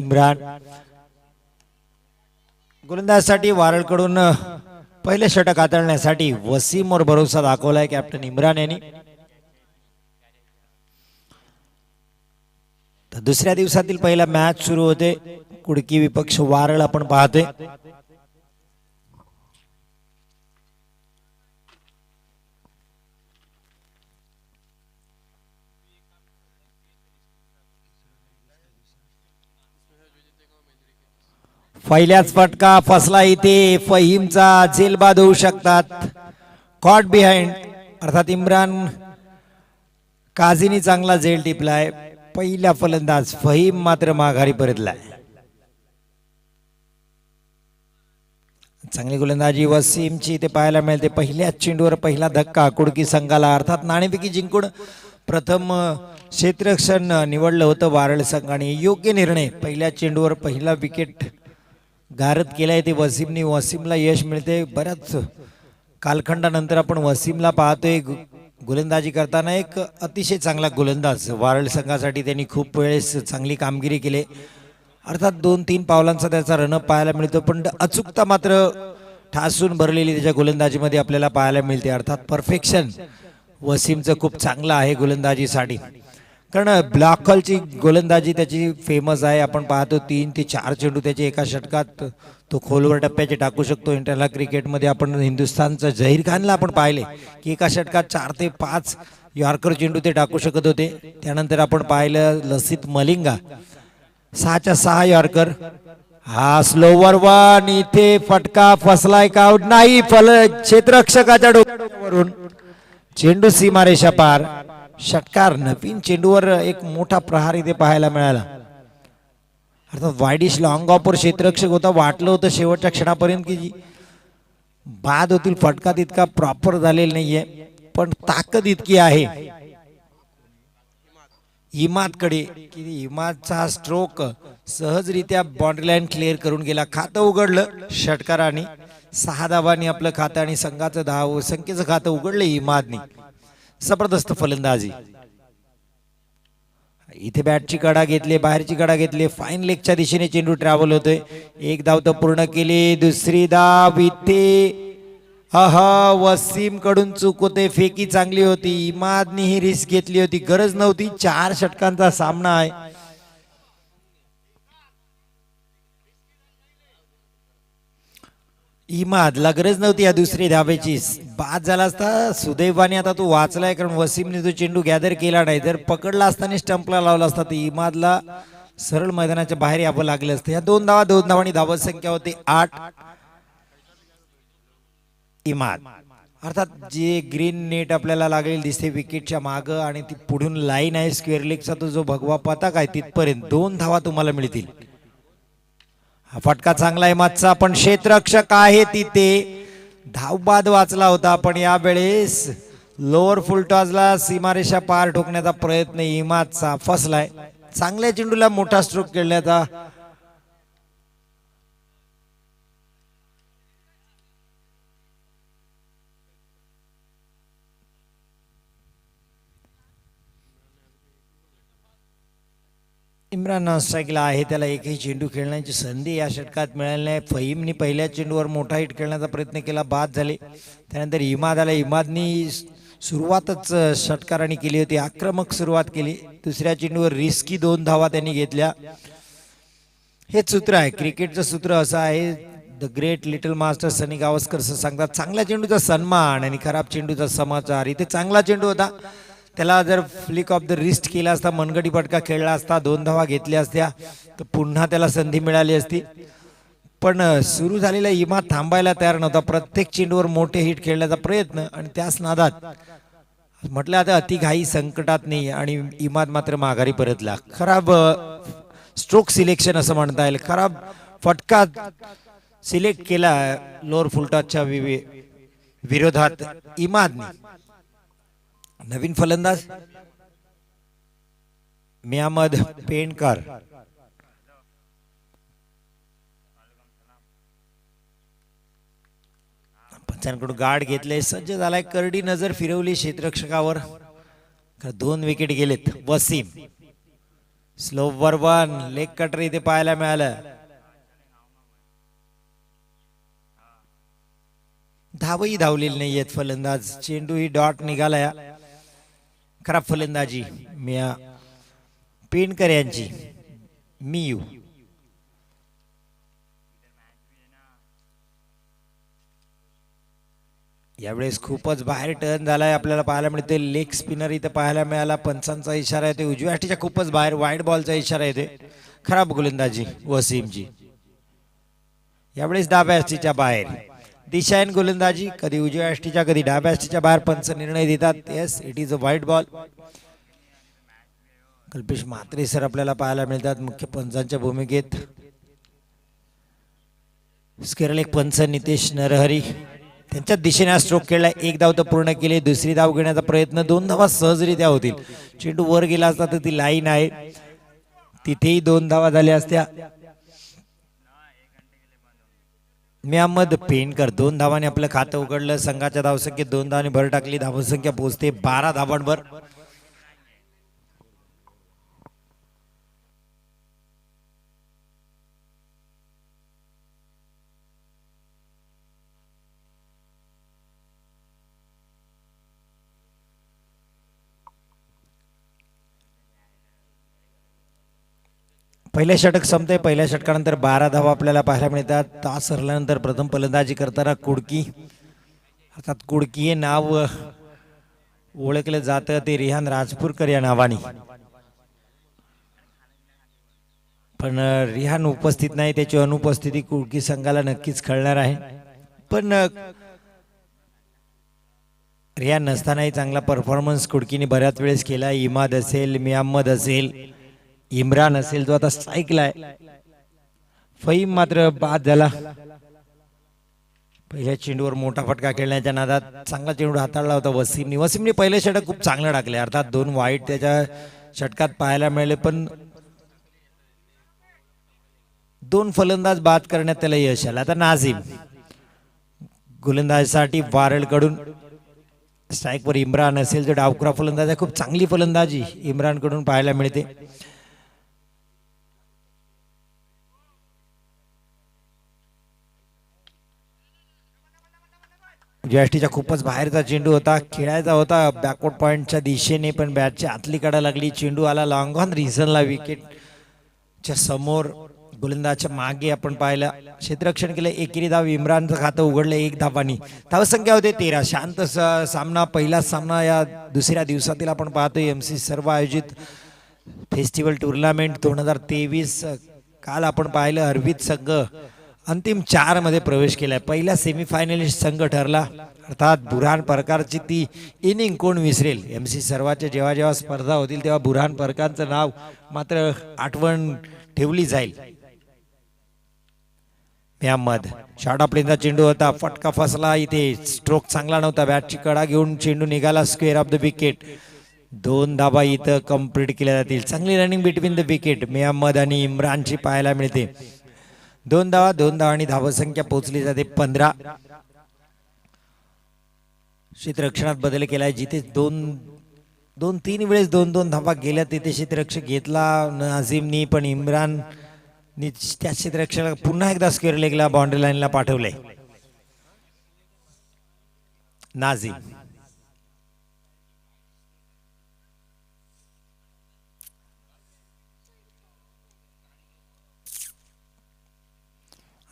इम्रान गोलंदाजसाठी वारळकडून पहिले षटक हाताळण्यासाठी वसीमवर भरोसा दाखवलाय कॅप्टन इम्रान यांनी। तर दुसऱ्या दिवसातील पहिला मॅच सुरू होते। कुडकी विपक्ष वारळ आपण पाहतोय। पहिल्याच फटका फसला इथे फहीमचा, जेलबाद होऊ शकतात। कॉट बिहाइंड अर्थात इम्रान काझीनी चांगला झेल टिपलाय। पहिला फलंदाज फहीम मात्र माघारी परतलाय। चांगली गोलंदाजी वसीमची ते पाहायला मिळते। पहिल्याच चेंडूवर पहिला धक्का कुडकी संघाला, अर्थात नाणेफेकी जिंकून प्रथम क्षेत्ररक्षण निवडलं होतं वारळ संघाने। योग्य निर्णय, पहिल्या चेंडूवर पहिला विकेट गारद केलाय ते वसीमने। वसीमला यश मिळते। बऱ्याच कालखंडानंतर आपण वसीमला पाहतोय गोलंदाजी करताना। एक अतिशय चांगला गोलंदाज वारळ संघासाठी त्यांनी खूप वेळेस चांगली कामगिरी केली। अर्थात 2-3 पावलांचा त्याचा रनअप पाहायला मिळतो, पण अचूकता मात्र ठासून भरलेली त्याच्या गोलंदाजीमध्ये आपल्याला पाहायला मिळते। अर्थात परफेक्शन वसीमचं खूप चांगलं आहे गोलंदाजीसाठी, कारण ब्लॉक हॉलची गोलंदाजी त्याची फेमस आहे। आपण पाहतो 3 ते 4 चेंडू त्याचे एका षटकात तो खोलवर टप्प्याचे टाकू शकतो। इंटरनॅशनल क्रिकेटमध्ये आपण हिंदुस्थानचं झहीर खानला आपण पाहिले की एका षटकात 4 ते 5 यॉर्कर चेंडू ते टाकू शकत होते। त्यानंतर आपण पाहिलं लसित मलिंगा 6च्या 6 यॉर्कर। हा स्लोवर वन, इथे फटका फसलाय का आउट नाही, क्षेत्ररक्षकाच्या डोक्यावरून चेंडू सीमारेषा पार। षटकार नवीन चेंडूवर एक मोठा प्रहार इथे पाहायला मिळाला। अर्थात वाईडिश लॉंग ऑफर क्षेत्ररक्षक होता। वाटलं होतं शेवटच्या क्षणापर्यंत की बाद होतील, फटका तितका प्रॉपर झालेला नाहीये, पण ताकद इतकी आहे इमादकडे की इमादचा स्ट्रोक सहजरित्या बाउंड्री लाईन क्लिअर करून गेला। खातं उघडलं षटकाराने, 6 धावांनी आपलं खातं आणि संघाचं धाव संख्येचं खातं उघडलं इमादने। जबरदस्त फलंदाजी इथे, बॅटची कडा घेतली, बाहेरची कडा घेतली, फाईन लेगच्या दिशेने चेंडू ट्रॅव्हल होतोय। एक धाव तर पूर्ण केली, दुसरी धाव इथे वसीम कडून चूक होते। फेकी चांगली होती, इमादने ही रिस्क घेतली होती, गरज नव्हती। 4 षटकांचा सामना आहे। इमादला गरज नव्हती या दुसरी धावेची, बाद झाला असता सुदैवाने। आता तो वाचलाय कारण वसीमने तो चेंडू गॅदर केला नाही। जर पकडला असताना स्टंपला लावला असता तर इमादला सरळ मैदानाच्या बाहेर यावं लागलं असतं। या 2 धावांनी धावत संख्या होती 8। इमाद अर्थात जे ग्रीन नेट आपल्याला लागलेली दिसते विकेटच्या मागं, आणि ती पुढून लाईन आहे स्क्वेअर लेगचा, तो जो भगवा पताक आहे तिथपर्यंत 2 धावा तुम्हाला मिळतील। हा फटका चांगला आहे इमादचा, पण क्षेत्ररक्षक आहे तिथे, धावबाद वाचला होता। पण यावेळेस लोअर फुलटॉसला सीमारेषा पार ठोकण्याचा प्रयत्न इमादचा फसलाय। चांगल्या चेंडूला मोठा स्ट्रोक खेळण्याचा इम्रान नॉनस्ट्राईकला आहे, त्याला एकही चेंडू खेळण्याची संधी या षटकात मिळाली नाही। फहीमनी पहिल्या चेंडूवर मोठा हिट खेळण्याचा प्रयत्न केला, बाद झाले। त्यानंतर इमाद आला, इमादनी सुरुवातच षटकाराने केली होती, आक्रमक सुरुवात केली। दुसऱ्या चेंडूवर रिस्की 2 धावा त्यांनी घेतल्या। हेच सूत्र आहे क्रिकेटचं, सूत्र असं आहे, द ग्रेट लिटल मास्टर सनी गावस्कर सांगतात, चांगल्या चेंडूचा सन्मान आणि खराब चेंडूचा समाचार। इथे चांगला चेंडू होता, त्याला जर फ्लिक ऑफ द रिस्ट केला असता, मनगटी फटका खेळला असता, 2 धावा घेतल्या असत्या तर पुन्हा त्याला संधी मिळाली असती। पण सुरू झालेला इमाद थांबायला तयार नव्हता, प्रत्येक चेंडूवर मोठे हिट खेळण्याचा प्रयत्न, आणि त्याच नादात म्हटलं आता अतिघाई संकटात नाही, आणि इमाद मात्र माघारी परतला। खराब स्ट्रोक सिलेक्शन असं म्हणता येईल, खराब फटका सिलेक्ट केला लोअर फुलटॉसच्या विरोधात इमादने। नवीन फलंदाज मियामद पेंडकर, पंचांकडून गार्ड घेतले, सज्ज झालाय, करडी नजर फिरवली क्षेत्ररक्षकावर। 2 विकेट गेलेत। Wasim slower one leg cutter इथे पाहायला मिळालं. धावही धावलेली नाहीयेत फलंदाज. चेंडू ही डॉट निघाला. खराब फलंदाजी मिया पेंडकर यांची. मियू यावेळेस खूपच बाहेर टर्न झालाय आपल्याला पाहायला मिळते. लेग स्पिनर इथे पाहायला मिळाला. पंचांचा इशारा येते. उजव्या हातीच्या खूपच बाहेर वाईड बॉलचा इशारा येते. खराब गोलंदाजी वसीमची. यावेळेस डाव्या हस्तीच्या बाहेर. दिशाहीन गोलंदाजी. कधी उजव्या हस्तीच्या कधी डाव्या हस्तीच्या बाहेर पंच निर्णय देतात. Yes it is a wide ball. Kalpesh Mhatre sir आपल्याला पाहायला मिळतात मुख्य पंचांच्या भूमिकेत. स्क्वेअर लेग पंच नितेश नरहरी त्यांच्या दिशेने स्ट्रोक खेळला. एक धाव तर पूर्ण केली. दुसरी धाव घेण्याचा प्रयत्न. 2 धावा सहजरित्या होतील. चेंडू वर गेला असता तर ती लाईन आहे तिथेही 2 धावा झाल्या असत्या. मोहम्मद पेंडकर 2 धावांनी आपलं खातं उघडलं. संघाच्या धावसंख्येत 2 धावांनी भर टाकली. धावसंख्या पोहोचते 12 धावांवर. पहिल्या षटक संपते. पहिल्या षटकानंतर 12 धावा आपल्याला पाहायला मिळतात. तास हरल्यानंतर प्रथम फलंदाजी करताना कुडकी अर्थात कुडकी हे नाव ओळखलं जातं ते रिहान राजपूरकर या नावाने. पण रिहान उपस्थित नाही. त्याची अनुपस्थिती कुडकी संघाला नक्कीच कळणार आहे. पण रिहान नसतानाही चांगला परफॉर्मन्स कुडकीने बऱ्याच वेळेस केला. इमाद असेल, मोहम्मद असेल, इम्रान असेल जो आता स्ट्राईकला आहे. फहीम मात्र बाद झाला. पहिल्या चेंडूवर मोठा फटका खेळण्याच्या नादात चांगला चेंडू हाताळला होता वसीमने. वसीमने पहिले षटक खूप चांगलं टाकले. अर्थात 2 वाईट त्याच्या षटकात पाहायला मिळाले. पण 2 फलंदाज बाद करण्यात त्याला यश आलं. आता नाझीम गोलंदाजीसाठी वारळकडून. स्ट्राईकवर इम्रान असेल जो डावखुरा फलंदाज आहे. खूप चांगली फलंदाजी इम्रानकडून पाहायला मिळते. जॅस्टीच्या खूपच बाहेरचा चेंडू होता. खेळायचा होता बॅकवर्ड पॉइंटच्या दिशेने पण बॅटच्या आतली काढा लागली. चेंडू आला लॉंग ऑन रिझनला. विकेटच्या समोर गोलंदाजच्या मागे आपण पाहिलं क्षेत्ररक्षण केलं. एकेरी धाव इम्रानचं खातं उघडलं 1 धावांनी. धावसंख्या होते 13. शांत सामना. पहिला सामना या दुसऱ्या दिवसातील आपण पाहतोय. MC सर्व आयोजित फेस्टिवल टुर्नामेंट 2023. काल आपण पाहिलं अर्वित संघ अंतिम 4 मध्ये प्रवेश केलाय. पहिला सेमीफायनलिस्ट संघ ठरला. अर्थात बुरहान परकारची ती इनिंग कोण विसरेल. MC सर्वाच्या जेव्हा जेव्हा स्पर्धा होतील तेव्हा बुरहान परकारचं नाव मात्र आठवण ठेवली जाईल. मोहम्मद शॉर्ट आपलेचा चेंडू होता. फटका फसला. इथे स्ट्रोक चांगला नव्हता. बॅटची कडा घेऊन चेंडू निघाला स्क्वेअर ऑफ द विकेट. 2 धावा इथं कंप्लीट केल्या जातील. चांगली running between the wicket Mohammad आणि इम्रानची पाहायला मिळते. 2 धावा आणि धावसंख्या पोहोचली जाते 15. क्षेत्ररक्षणात बदल केलाय. जिथे 2-3 वेळेस 2-2 धावा गेल्या तिथे क्षेत्ररक्षक घेतला नाझीमनी. पण इम्रान त्या क्षेत्ररक्षकाला पुन्हा एकदा स्क्वेअर लेगला बाउंड्री लाईनला पाठवलंय. नाझीम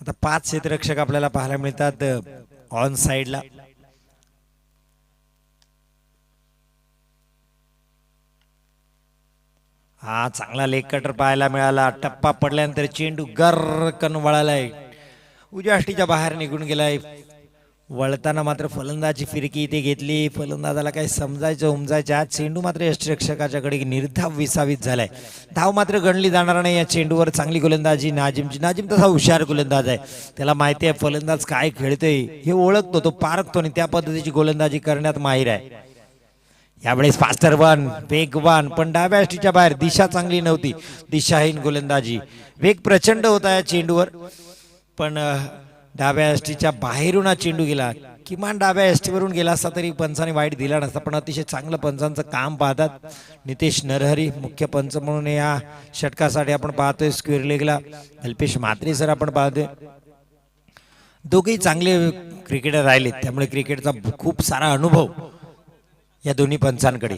आता 5 क्षेत्ररक्षक आपल्याला पाहायला मिळतात ऑन साइडला. हा चांगला लेग कटर पाहायला मिळाला. टप्पा पडल्यानंतर चेंडू गर्रकन वळालाय. उजव्या हष्टीच्या बाहेर निघून गेलाय. वळताना मात्र फलंदाजी फिरकी इथे घेतली. फलंदाजाला काही समजायचं उमजायचं. आज चेंडू मात्र यष्टिरक्षकाच्याकडे निर्धाव विसावित झालाय. धाव मात्र गणली जाणार नाही या चेंडूवर. चांगली गोलंदाजी नाझीमची. नाझीम तसा हुशार गोलंदाज आहे. त्याला माहिती आहे फलंदाज काय खेळतोय हे ओळखतो. तो पारखतो आणि त्या पद्धतीची गोलंदाजी करण्यात माहिर आहे. यावेळेस फास्टर वन वेगवान पण डाव्या हष्टीच्या बाहेर. दिशा चांगली नव्हती. दिशाहीन गोलंदाजी. वेग प्रचंड होता या चेंडूवर पण डाव्या हष्टीच्या बाहेरून हा चेंडू गेला. किमान डाव्या एसटीवरून गेला असता तरी पंचाने वाईट दिला नसता, पण अतिशय चांगलं पंचांचं काम पाहतात नितेश नरहरी मुख्य पंच म्हणून या षटकासाठी आपण पाहतोय. स्क्वेअर लेगला अल्पेश म्हात्रे सर आपण पाहतोय. दोघेही चांगले क्रिकेटर राहिलेत, त्यामुळे क्रिकेटचा खूप सारा अनुभव या दोन्ही पंचांकडे.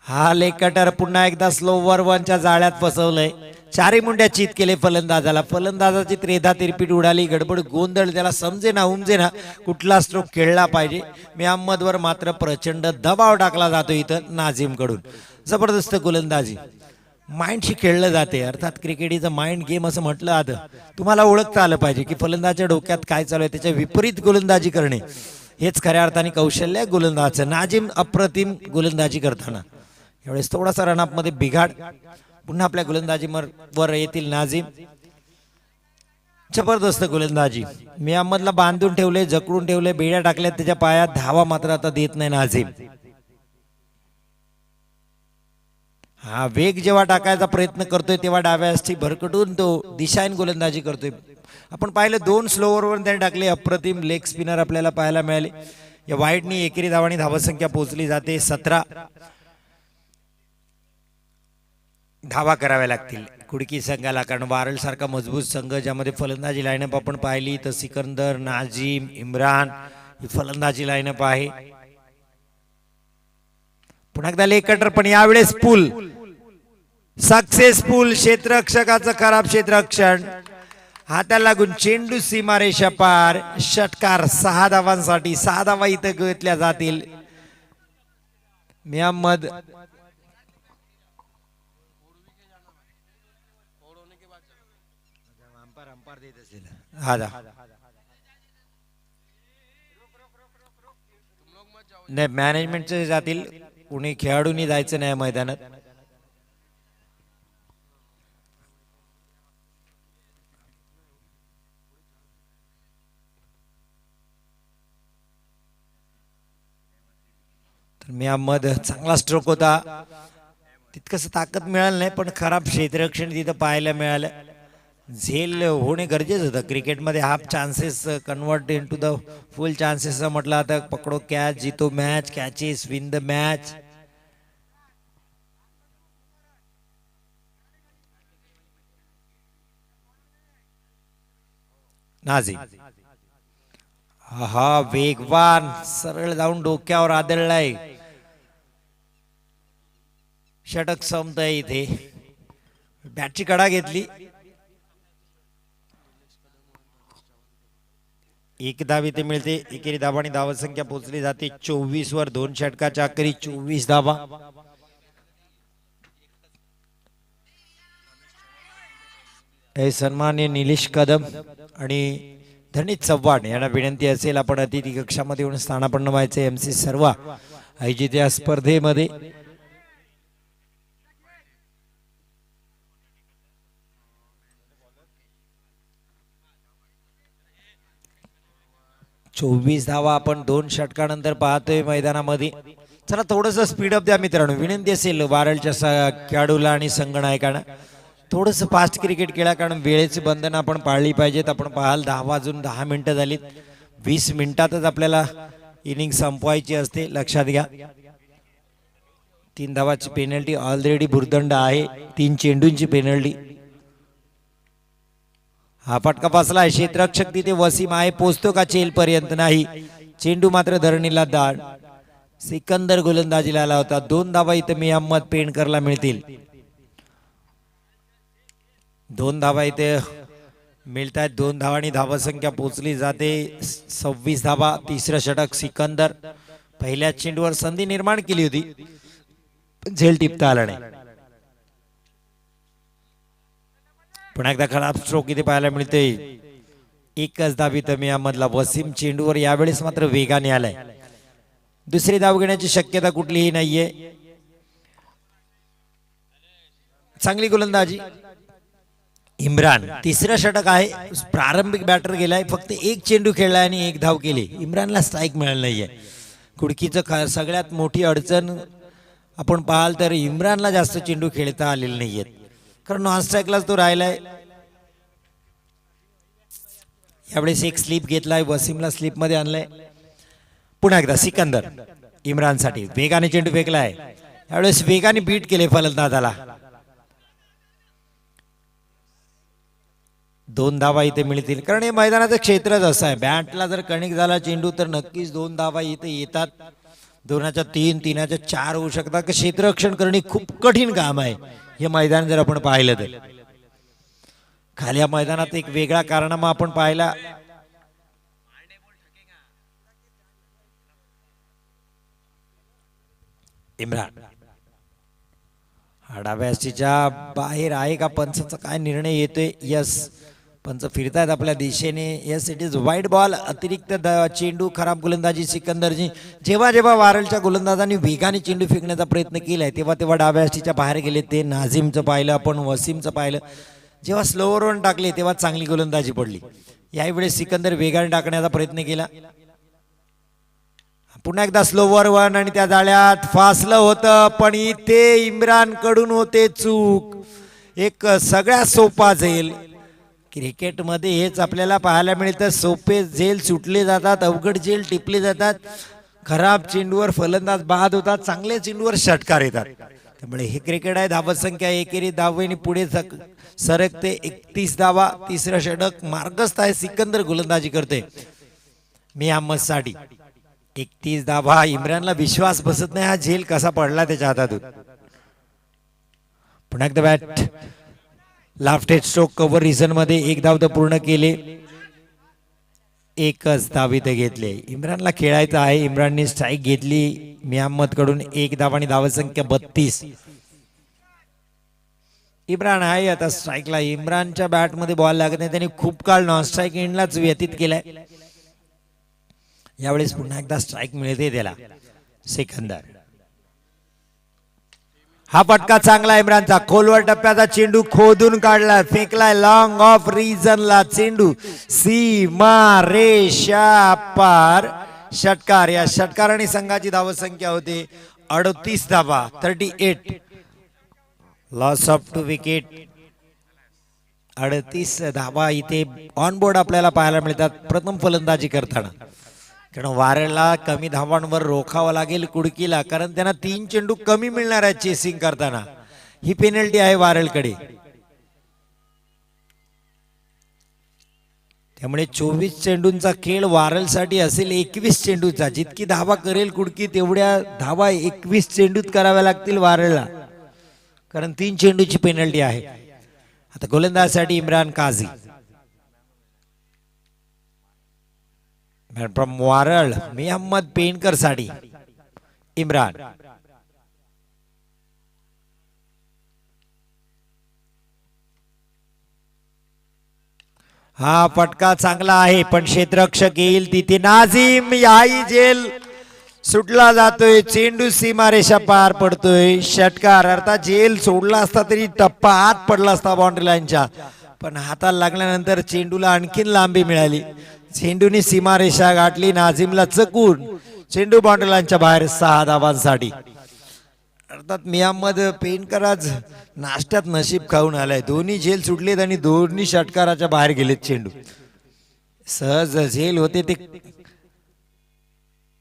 हा लेग कटर पुन्हा एकदा स्लोवर वनच्या जाळ्यात फसवलंय. चारही मुंड्या चित केले फलंदाजाला. फलंदाजाची त्रेधा तिरपीट उडाली, गडबड गोंधळ, त्याला समजेना उमजेना कुठला स्ट्रोक खेळला पाहिजे. अहमदवर मात्र प्रचंड दबाव टाकला जातो इथं नाझीम कडून. जबरदस्त गोलंदाजी माइंडशी खेळलं जाते, अर्थात क्रिकेटीचं माइंड गेम असं म्हटलं जातं. तुम्हाला ओळखता आलं पाहिजे की फलंदाजाच्या डोक्यात काय चालू आहे, त्याच्या विपरीत गोलंदाजी करणे हेच खऱ्या अर्थाने कौशल्य आहे गोलंदाजाचं. नाझीम अप्रतिम गोलंदाजी करताना यावेळेस थोडासा रनअप मध्ये बिघाड. पुन्हा आपल्या गोलंदाजीवर येतील नाझीम. जबरदस्त गोलंदाजी. अहमदला बांधून ठेवले, जकडून ठेवले, बेड्या टाकल्या त्याच्या पायात. धावा मात्र आता देत नाही नाझीम. हा वेग जेव्हा टाकायचा प्रयत्न करतोय तेव्हा डाव्या अस्थी भरकटून तो दिशाहीन गोलंदाजी करतोय. आपण पाहिलं 2 स्लोवरवर त्याने टाकले. अप्रतिम लेग स्पिनर आपल्याला पाहायला मिळाले. या वाईडनी एकेरी धावांनी धावसंख्या पोहोचली जाते 17 धावा कराव्या लागतील कुडकी संघाला, कारण वारळ सारखा मजबूत संघ ज्यामध्ये फलंदाजी लाईनअप आपण पाहिली तर सिकंदर, नाझीम, इम्रान ही फलंदाजी लाईनअप आहे. पुन्हा एकदा लेग कटर, पण यावेळेस पूल सक्सेसफुल. क्षेत्ररक्षकाचं खराब क्षेत्ररक्षण, हाताला लागून चेंडू सीमारेषा पार. षटकार 6 धावांसाठी. 6 धावा इथं घेतल्या जातील. अहमद नाही, मॅनेजमेंटचे जातील, कुणी खेळाडूंनी जायचं नाही मैदानात. तर अहमद चांगला स्ट्रोक होता, तितकंसं ताकद मिळालं नाही, पण खराब क्षेत्ररक्षण तिथं पाहायला मिळालं. झेल होणे गरजेचं होतं क्रिकेटमध्ये. Half chances convert into the full chances म्हटलं आता. पकडो कॅच, जीतो match, catches win the match. Nazim हा वेगवान, सरळ जाऊन डोक्यावर आदळलाय. षटक संपतंय इथे. बॅटची कडा घेतली. एक धाव इथे मिळते. एकेरी धावांनी धावसंख्या पोहोचली जाते 24 वर. 2 षटकाच्या अखेरी 24 धावा. हे सन्माननीय निलेश कदम आणि धनित चव्हाण यांना विनंती असेल आपण अतिथी कक्षामध्ये येऊन स्थानापन्न व्हायचे. MC सर्वा आयोजित या स्पर्धेमध्ये. चोवीस धावा आपण 2 षटकानंतर पाहतोय मैदानामध्ये. चला थोडंसं स्पीडअप द्या मित्रांनो, विनंती असेल वारळच्या खेळाडूला आणि संघनायकांना. थोडंसं फास्ट क्रिकेट खेळा, कारण वेळेची बंधनं आपण पाळली पाहिजेत. आपण पाहाल 10 वाजून 10 मिनिटं झालीत. 20 मिनिटातच आपल्याला इनिंग संपवायची असते, लक्षात घ्या. 3 धावाची पेनल्टी ऑलरेडी भुर्दंड आहे. 3 चेंडूंची पेनल्टी. हा फटका बसला. क्षेत्ररक्षक तिथे वसीम आहे, पोचतो का चेल पर्यंत? नाही. चेंडू मात्र धरणीला दाड. सिकंदर गोलंदाजीला आला होता. 2 धावा इथे अहमद पेंडकरला मिळतील. 2 धावा इथे मिळत आहेत. 2 धावांनी धावसंख्या पोहोचली जाते 26 धावा. तिसरं षटक सिकंदर. पहिल्या चेंडूवर संधी निर्माण केली होती, झेल टिपता आला नाही. पुन्हा एकदा खराब स्ट्रोक इथे पाहायला मिळते. एकच धाव इथं अहमदला. वसीम चेंडूवर यावेळेस मात्र वेगाने आलाय. दुसरी धाव घेण्याची शक्यता कुठलीही नाहीये. चांगली गोलंदाजी. इम्रान तिसरं षटक आहे. प्रारंभिक बॅटर गेलाय, फक्त 1 चेंडू खेळलाय आणि 1 धाव केली. इम्रानला स्ट्राईक मिळालं नाहीये. कुडकीचं सगळ्यात मोठी अडचण आपण पाहाल तर इम्रानला जास्त चेंडू खेळता आलेले नाहीयेत, कारण नॉन स्ट्राईकलाच तो राहिलाय. यावेळेस एक स्लिप घेतलाय, वसीमला स्लिप मध्ये आणलंय. पुन्हा एकदा सिकंदर इम्रानसाठी वेगाने चेंडू फेकलाय, यावेळेस वेगाने बीट केले फलंदाजाला. 2 धावा इथे मिळतील, कारण हे मैदानाचं क्षेत्रच असं आहे. बॅटला जर कणिक झाला चेंडू तर नक्कीच 2 धावा इथे येतात. 2च्या 3, 3च्या 4 होऊ शकतात. क्षेत्ररक्षण करणे खूप कठीण काम आहे हे मैदान जर आपण पाहिलं तर. खाली या मैदानात एक वेगळा कारनामा आपण पाहिला. इम्रान डाव्याच्या बाहेर आहे का? पंचाचा काय निर्णय येतोय? यस, पंच फिरतायत आपल्या दिशेने. यस, इट इज वाईट बॉल. अतिरिक्त चेंडू. खराब गोलंदाजी सिकंदरजी. जेव्हा जेव्हा वारलच्या गोलंदाजांनी वेगाने चेंडू फेकण्याचा प्रयत्न केलाय तेव्हा तेव्हा डाव्या हस्तीच्या बाहेर गेले. ते नाझीमचं पाहिलं आपण, वसीमचं पाहिलं. जेव्हा स्लोवर वन टाकले तेव्हा चांगली गोलंदाजी पडली. यावेळी सिकंदर वेगाने टाकण्याचा प्रयत्न केला. पुन्हा एकदा स्लोवर वन आणि त्या जाळ्यात फासलं होतं, पण इथे इम्रान कडून होते चूक. एक सगळ्यात सोपा झेल क्रिकेटमध्ये हेच आपल्याला पाहायला मिळतं. सोपे झेल सुटले जातात, अवघड झेल टिपले जातात. खराब चेंडूवर फलंदाज बाद होतात, चांगल्या चेंडूवर षटकार येतात. त्यामुळे हे क्रिकेट आहे. धावसंख्या एकेरी धावेने पुढे सरकते. 31 धावा. तिसरं षटक मार्गस्थ आहे. सिकंदर गोलंदाजी करते मियामद साठी. 31 धावा. इम्रानला विश्वास बसत नाही, हा झेल कसा पडला त्याच्या हातातून. पुन्हा एकदा बॅट. लाफ्टेड स्ट्रोक कव्हर रिझन मध्ये 1 धाव तर पूर्ण केले. 1च धाव इथे घेतले. इम्रानला खेळायचं आहे. इम्रानने स्ट्राईक घेतली मियामद कडून. 1 धाव आणि धावसंख्या 32. इम्रान आहे आता स्ट्राईकला. इम्रानच्या बॅट मध्ये बॉल लागत नाही. त्यांनी खूप काळ नॉन स्ट्राईक एंडलाच व्यतीत केलाय. यावेळेस पुन्हा एकदा स्ट्राईक मिळते त्याला. सिकंदर. हा फटका चांगला इम्रानचा. खोलवर टप्प्याचा चेंडू खोदून काढला, फेकलाय लॉंग ऑफ रिजनला. चेंडू सीमा रेषा पार. षटकार. या षटकाराने संघाची धावसंख्या होते 38 धावा. 38. Loss of 2 wicket. 38 धावा इथे ऑन बोर्ड आपल्याला पाहायला मिळतात प्रथम फलंदाजी करताना. कारण वारला कमी धावांवर रोखावं लागेल कुडकीला, कारण त्यांना 3 चेंडू कमी मिळणार आहेत चेसिंग करताना. ही पेनल्टी आहे वारलकडे. त्यामुळे 24 चेंडूंचा खेळ वारलसाठी असेल 21 चेंडूचा. जितकी धावा करेल कुडकी तेवढ्या धावा 21 चेंडूत कराव्या लागतील वारलला, कारण 3 चेंडूची पेनल्टी आहे. आता गोलंदाजसाठी इम्रान काझी. फ्रॉम वारळ मिहम्मद पेनकर साठी इम्रान. हा फटका चांगला आहे, पण क्षेत्ररक्षक येईल तिथे. नाझीम. याही झेल सुटला जातोय. चेंडू सीमारेषा पार पडतोय. षटकार. अर्थात झेल सोडला असता तरी टप्पा आत पडला असता बाउंड्री लाईनच्या, पण हाताला लागल्यानंतर चेंडूला आणखीन लांबी मिळाली. चेंडूने सीमारेषा गाठली. नाझीमला चकून चेंडू बाउंड्री लाईनच्या बाहेर. 6 धावांसाठी. अर्थात मियामद पेनकर आज नाश्त्यात नशीब खाऊन आलाय. दोन्ही झेल सुटलेत आणि दोन्ही षटकाराच्या बाहेर गेलेत चेंडू. सहज झेल होते ते.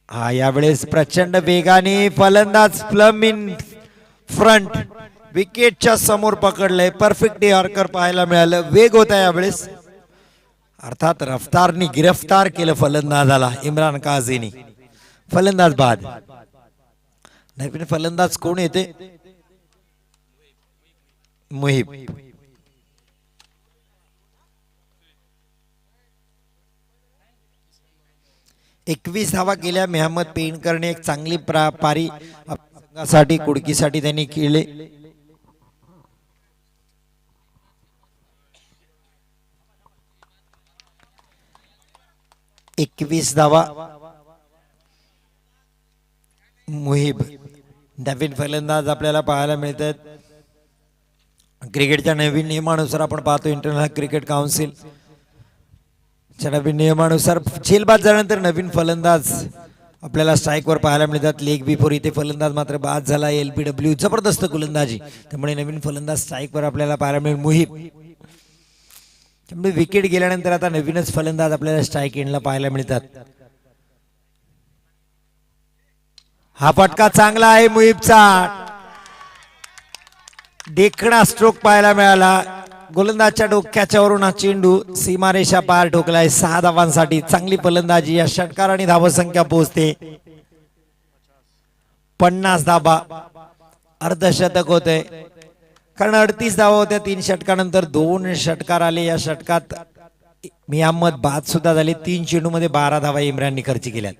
हा यावेळेस प्रचंड वेगाने फलंदाज प्लम इन फ्रंट विकेटच्या समोर पकडलंय. परफेक्ट यॉर्कर पाहायला मिळालं. वेग होता यावेळेस. अर्थात रफ्तारनी गिरफ्तार केलं फलंदाजाला इम्रान काझीनी. फलंदाज बाद. नवीन फलंदाज कोण येते? मुहिब. एकवीस धावा केल्या मेहमद पेनकरने. एक चांगली पारी साठी कुडकीसाठी त्यांनी केले. एकवीस धावा. मुहिब नवीन फलंदाज आपल्याला पाहायला मिळतात. क्रिकेटच्या नवीन नियमानुसार आपण पाहतो इंटरनॅशनल क्रिकेट काउन्सिल च्या नवीन नियमानुसार झेलबाद झाल्यानंतर नवीन फलंदाज आपल्याला स्ट्राईकवर पाहायला मिळतात. लेग बिफोर इथे फलंदाज मात्र बाद झाला. LBW जबरदस्त गोलंदाजी, त्यामुळे नवीन फलंदाज स्ट्राईकवर आपल्याला पाहायला मिळेल मुहिब. त्यामुळे विकेट गेल्यानंतर आता नवीनच फलंदाज आपल्याला स्ट्राईक एंडला पाहायला मिळतात. हा फटका चांगला आहे मुहिबचा. देखणा स्ट्रोक पाहायला मिळाला. गोलंदाजच्या डोक्याच्या वरून हा चेंडू सीमारेषा पार ठोकलाय. 6 धावांसाठी चांगली फलंदाजी. या षटकार आणि धावसंख्या पोहोचते 50 धावा. अर्धशतक होते कारण 38 धावा होत्या 3 षटकानंतर. 2 षटकार आले. या षटकात मियामत बाद सुद्धा झाले. 3 चेंडू मध्ये 12 धावा इम्रानने खर्च केल्या.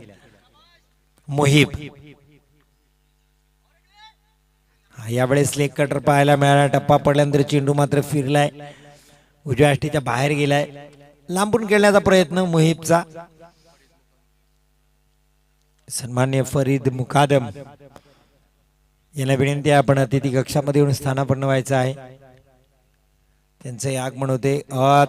मुहिब यावेळेस लेग कटर पाहायला मिळाला. टप्पा पडल्यानंतर चेंडू मात्र फिरलाय. उजव्या अष्टीच्या बाहेर गेलाय. लांबून खेळण्याचा प्रयत्न मुहिबचा. सन्मान्य फरीद मुकादम यांना विनंती आहे आपण अतिथी कक्षामध्ये येऊन स्थानापन्न व्हायचं आहे. त्यांचे आगमन होते.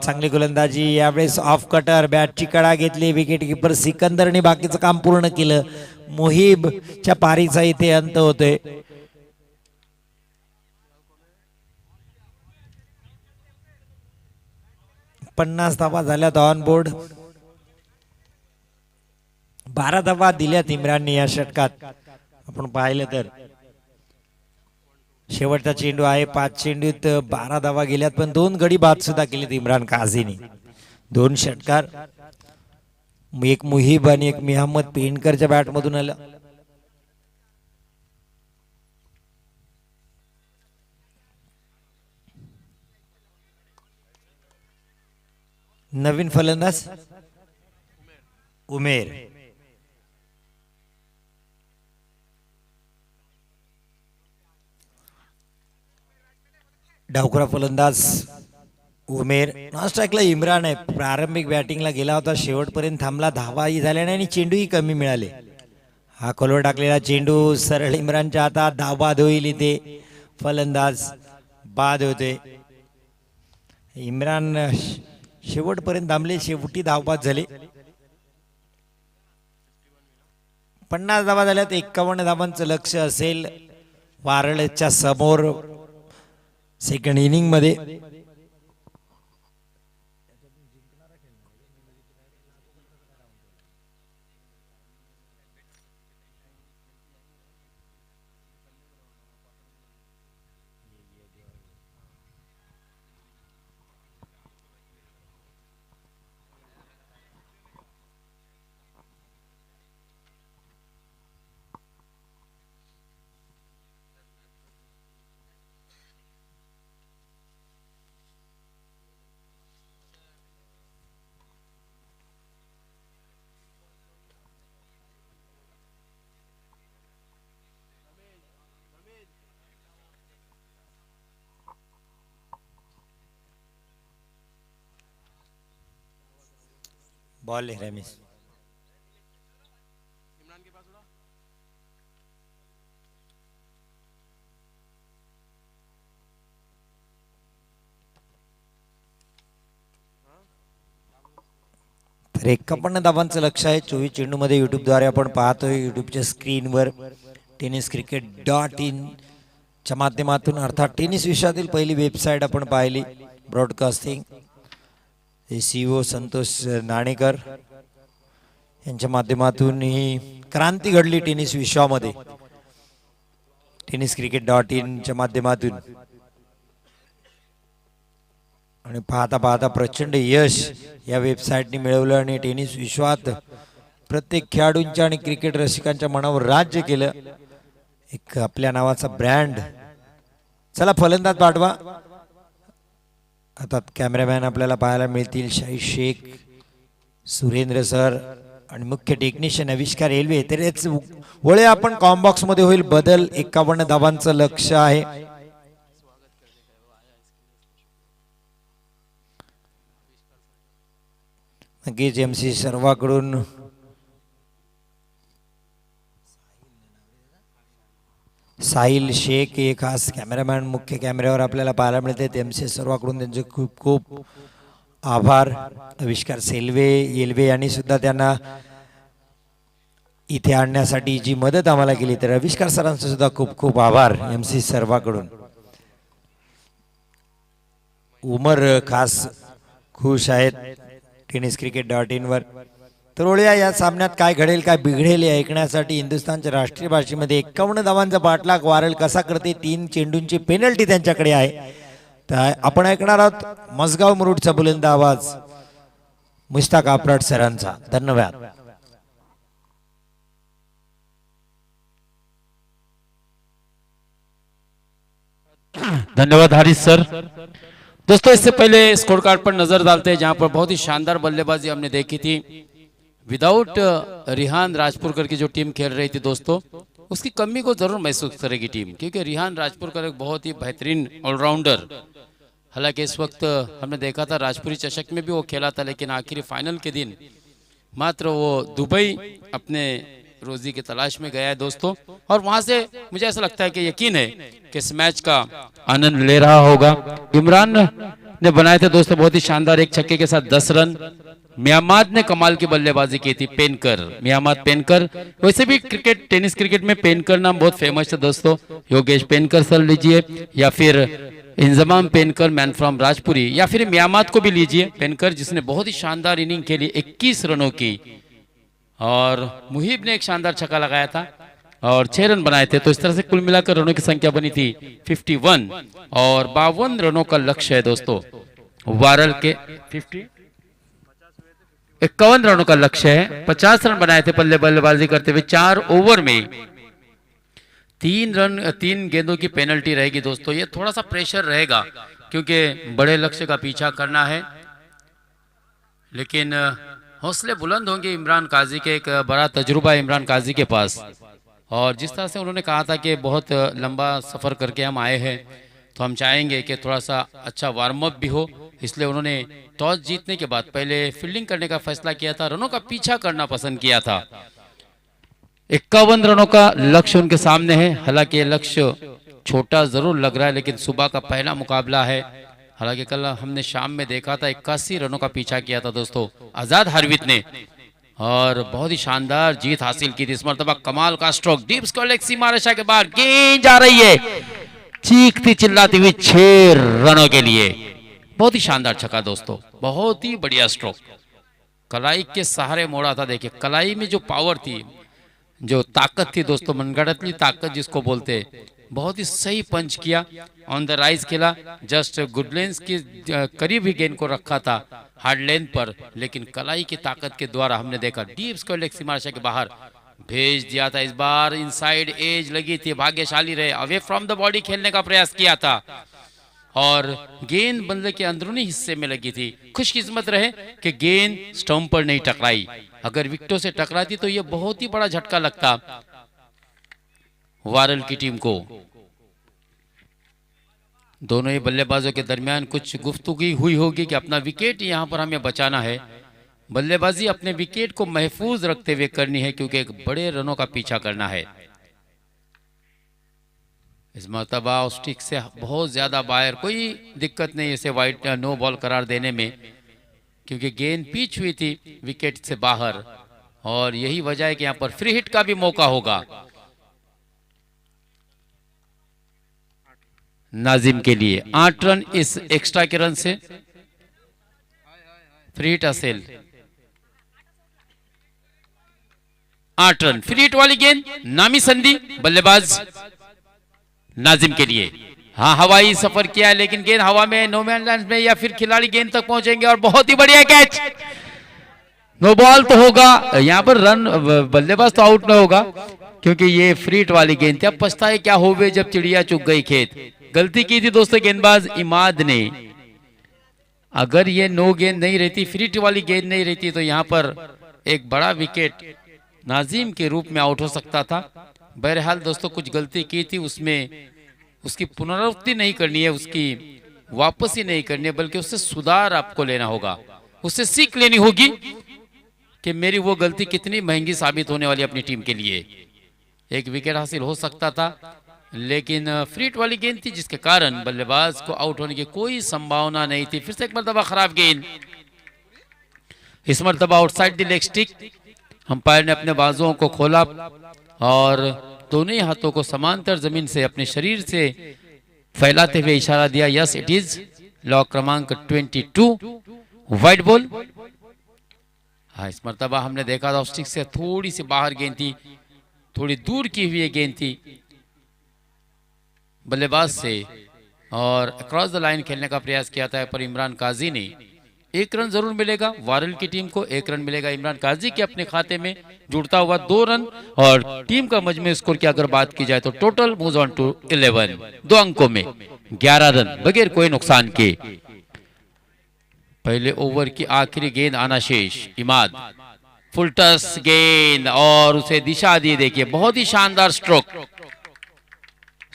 चांगली गोलंदाजी. यावेळेस ऑफ कटर बॅटची कडा घेतली. विकेट किपर सिकंदरने बाकीचं काम पूर्ण केलं. मुहिबच्या पारीचा इथे अंत होतोय. पन्नास धावा झाल्यात ऑन बोर्ड. 12 धावा दिल्यात इम्रानने या षटकात. आपण पाहिलं तर शेवटचा चेंडू आहे. 5 चेंडूत 12 धावा गेल्यात पण 2 गडी बाद सुद्धा केलेत इम्रान काझीने. 2 षटकार. एक मुहिब आणि एक मिहम्मद पेंडकरच्या बॅट मधून आलं. नवीन फलंदाज उमेर. डावखुरा फलंदाज उमेर. नॉन स्ट्राईकला इम्रान आहे. प्रारंभिक बॅटिंगला गेला होता. शेवटपर्यंत थांबला. धावाही झाल्या नाही आणि चेंडूही कमी मिळाले. हा खोलवर टाकलेला चेंडू सरळ इम्रानच्या हातात. धाव बाद होईल इथे. फलंदाज बाद होते. इम्रान शेवटपर्यंत थांबले. शेवटी धावबाद झाले. 50 धावा झाल्यात. 51 धावांचं लक्ष असेल वारळच्या समोर सेकंड इनिंग मध्ये. बॉल है रमेश. तर 51 धावांचं लक्ष आहे 24 चेंडू मध्ये. युट्यूबद्वारे आपण पाहतोय. युट्यूबच्या स्क्रीनवर tenniscricket.in च्या माध्यमातून अर्थात टेनिस विश्वातील पहिली वेबसाईट आपण पाहिली. ब्रॉडकास्टिंग CEO संतोष नाणेकर यांच्या माध्यमातून ही क्रांती घडली टेनिस विश्वामध्ये. tenniscricket.in च्या माध्यमातून आणि पाहता पाहता प्रचंड यश या वेबसाईटने मिळवलं आणि टेनिस विश्वात प्रत्येक खेळाडूंच्या आणि क्रिकेट रसिकांच्या मनावर राज्य केलं. एक आपल्या नावाचा ब्रँड. चला फलंदाज पाठवा. आता कॅमेरामॅन आपल्याला पाहायला मिळतील. शाही शेख, सुरेंद्र सर आणि मुख्य टेक्निशियन आविष्कार रेल्वे. तरीच वळे आपण कॉम्बॉक्स मध्ये होईल बदल. 51 धावांचं लक्ष आहे. नक्कीच MC सर्वाकडून साहिल शेख एक खास कॅमेरामॅन मुख्य कॅमेऱ्यावर आपल्याला पाहायला मिळते. MC सर्वाकडून त्यांचे खूप खूप आभार. आविष्कार येल्वे यांनी सुद्धा त्यांना इथे आणण्यासाठी जी मदत आम्हाला केली तर आविष्कार सरांचे सुद्धा खूप खूप आभार MC सर्वाकडून. उमर खास खुश आहेत tenniscricket.in वर. तर वळूया या सामन्यात काय घडेल काय बिघडेल हे ऐकण्यासाठी. हिंदुस्थानच्या राष्ट्रीय भाषेमध्ये 51 धावांचा पाठलाग वारळ कसा करते, 3 चेंडूंची पेनल्टी त्यांच्याकडे आहे. तर आपण ऐकणार आहोत मसगाव मुरुडचा बुलंद आवाज मुश्ताक आपराट सरांचा. धन्यवाद. धन्यवाद हारिस सर. दोस्तों इससे पहले स्कोर कार्ड पर नजर डालते हैं जहां पर बहुत ही शानदार बल्लेबाजी हमने देखी थी. विदाउट रिहान राजपुरकर की जो टीम खेल रही थी दोस्तों, उसकी कमी को जरूर महसूस करेगी टीम, क्योंकि रिहान राजपुरकर एक बहुत ही बेहतरीन ऑलराउंडर. हालांकि इस वक्त हमने देखा था राजपुरी चषक में भी वो खेला था, लेकिन आखिरी फाइनल के दिन मात्र वो दुबई अपने रोजी की तलाश में गया है दोस्तों. और वहां से मुझे ऐसा लगता है कि यकीन है कि इस मैच का आनंद ले रहा होगा. इमरान ने बनाए थे दोस्तों बहुत ही शानदार एक छक्के के साथ 10 रन. मियामाद ने कमाल की बल्लेबाजी की थी. पेनकर, मियामाद पेनकर. वैसे भी क्रिकेट, टेनिस क्रिकेट में पेनकर नाम बहुत फेमस है दोस्तों. योगेश पेनकर सर लीजिए, या फिर इंजमाम पेनकर मैन फ्रॉम राजपुरी, या फिर मियामाद को भी लीजिए. पेनकर जिसने बहुत ही शानदार इनिंग खेली 21 रनों की, और मुहिब ने एक शानदार छक्का लगाया था और 6 रन बनाए थे. तो इस तरह से कुल मिलाकर रनों की संख्या बनी थी 51, और 52 रनों का लक्ष्य है दोस्तों वारल के. 51 रनों का लक्ष्य है. 50 रन बनाए थे पल्ले बल्लेबाजी करते हुए 4 ओवर में. 3 गेंदों की पेनल्टी रहेगी दोस्तों. ये थोड़ा सा प्रेशर रहेगा क्योंकि बड़े लक्ष्य का पीछा करना है, लेकिन हौसले बुलंद होंगे इमरान काजी के. एक बड़ा तजुर्बा है इमरान काजी के पास, और जिस तरह से उन्होंने कहा था कि बहुत लंबा सफ़र करके हम आए हैं, तो हम चाहेंगे कि थोड़ा सा अच्छा वार्म अप भी हो. इसलिए उन्होंने टॉस जीतने के बाद पहले फील्डिंग करने का फैसला किया था, रनों का पीछा करना पसंद किया था. 51 रनों का लक्ष्य उनके सामने है. हालांकि लक्ष्य छोटा जरूर लग रहा है, लेकिन सुबह का पहला मुकाबला है. हालांकि कल हमने शाम में देखा था 81 रनों का पीछा किया था दोस्तों आजाद हार्वित ने, और बहुत ही शानदार जीत हासिल की थी. इस मरतबा कमाल का स्ट्रोक, डीप स्क्वायर लेग सीमा रेखा के बाहर गेंद जा रही है, चीखती चिल्लाती हुई 6 रनों के लिए. बहुत ही शानदार छक्का दोस्तों, बहुत ही बढ़िया स्ट्रोक. कलाई के सहारे मोड़ा था. देखिए कलाई में जो पावर थी, जो ताकत थी दोस्तों, मनगढ़ंत ताकत जिसको बोलते, बहुत ही सही पंच किया. ऑन द राइज खेला, जस्ट गुड लेंस के करीब ही गेंद को रखा था हार्ड लेंथ पर, लेकिन कलाई की ताकत के द्वारा हमने देखा डीप स्क्वायर लेग सीमा रेखा के बाहर भेज दिया था. इस बार इनसाइड एज लगी थी. भाग्यशाली रहे, अवे फ्रॉम द बॉडी खेलने का प्रयास किया था, और गेंद बल्ले के अंदरूनी हिस्से में लगी थी. खुशकिस्मत रहे कि गेंद स्टंप पर नहीं टकराई. अगर विकेटों से टकराती तो यह बहुत ही बड़ा झटका लगता वारल की टीम को. दोनों ही बल्लेबाजों के दरमियान कुछ गुफ्तगू हुई होगी कि अपना विकेट यहां पर हमें बचाना है. बल्लेबाजी अपने विकेट को महफूज रखते हुए करनी है, क्योंकि एक बड़े रनों का पीछा करना है. इस मरतबा स्टिक से बहुत ज्यादा बाहर, कोई दिक्कत नहीं इसे वाइड नो बॉल करार देने में, क्योंकि गेंद पिच हुई थी विकेट से बाहर, और यही वजह है कि यहां पर फ्री हिट का भी मौका होगा नाजिम के लिए. 8 रन इस एक्स्ट्रा के रन से फ्री हिट असेल. 8 रन फ्री हिट वाली गेंद, नामी संधि बल्लेबाज नाजिम के लिए. हाँ, हवाई सफर किया है, लेकिन गेंद हवा में, नो मैन लैंड में, या फिर खिलाड़ी गेंद तक पहुंचेंगे, और बहुत ही बढ़िया कैच. नो बॉल तो होगा यहाँ पर, रन बल्लेबाज तो आउट ना होगा, क्योंकि ये फ्री हिट वाली गेंद थी. अब पछताए क्या होवे जब चिड़िया चुग गई खेत. गलती की थी दोस्तों गेंदबाज इमाद ने. अगर ये नो गेंद नहीं रहती, फ्री हिट वाली गेंद नहीं रहती, तो यहाँ पर एक बड़ा विकेट नाजिम के रूप में आउट हो सकता था. बहरहाल दोस्तों कुछ गलती की थी, उसमें उसकी पुनरावृत्ति नहीं करनी है, उसकी वापसी नहीं करनी है, बल्कि उससे सुधार आपको लेना होगा, उससे सीख लेनी होगी कि मेरी वो गलती कितनी महंगी साबित होने वाली अपनी टीम के लिए. एक विकेट हासिल हो सकता था, लेकिन फ्री हिट वाली गेंद थी, जिसके कारण बल्लेबाज को आउट होने की कोई संभावना नहीं थी. फिर से एक मरतबा खराब गेंद, इस मरतबा outside the leg stick. Umpire ने अपने बाजुओं को खोला और दोनों ही हाथों को समांतर जमीन से अपने शरीर से फैलाते हुए इशारा दिया. यस इट इज लॉ क्रमांक 22 वाइड बॉल. हाँ, इस मरतबा हमने देखा था स्टिक से थोड़ी सी बाहर गेंद थी, थोड़ी दूर की हुई गेंद थी बल्लेबाज से, और अक्रॉस द लाइन खेलने का प्रयास किया था, पर इमरान काजी ने। एक रन जरूर मिलेगा वारल की टीम को, एक रन मिलेगा इमरान काजी के अपने खाते में, जुड़ता हुआ 2 रन। और टीम का मजमू स्कोर की अगर बात की जाए तो टोटल मूव ऑन टू 11, 2 अंकों में 11 रन बगैर कोई नुकसान के। पहले ओवर की आखिरी गेंद आना शेष, इमाद फुल टस गेंद और उसे दिशा दी, देखिए बहुत ही शानदार स्ट्रोक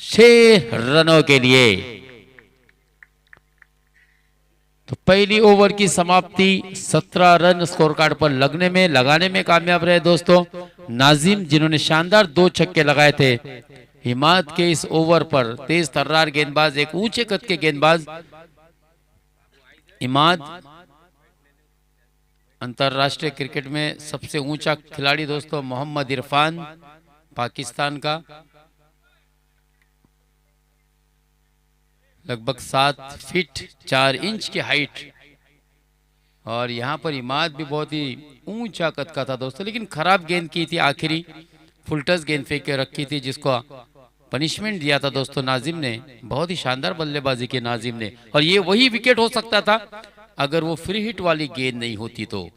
6 रनों के लिए। तो पहली ओवर की समाप्ति 17 रन स्कोर कार्ड पर लगाने में कामयाब रहे दोस्तों नाजिम, जिन्होंने शानदार 2 छक्के लगाए थे। इमाद के इस ओवर पर तेज तर्रार गेंदबाज, एक ऊंचे कद के गेंदबाज इमाद, अंतरराष्ट्रीय क्रिकेट में सबसे ऊंचा खिलाड़ी दोस्तों मोहम्मद इरफान पाकिस्तान का, लगभग 7 फीट 4 इंच की हाइट। और यहाँ पर इमाद भी बहुत ही ऊंचा कद का था दोस्तों, लेकिन खराब गेंद की थी, आखिरी फुलटस गेंद फेंक के रखी थी, जिसको पनिशमेंट दिया था दोस्तों नाजिम ने। बहुत ही शानदार बल्लेबाजी की नाजिम ने, और ये वही विकेट हो सकता था अगर वो फ्री हिट वाली गेंद नहीं होती तो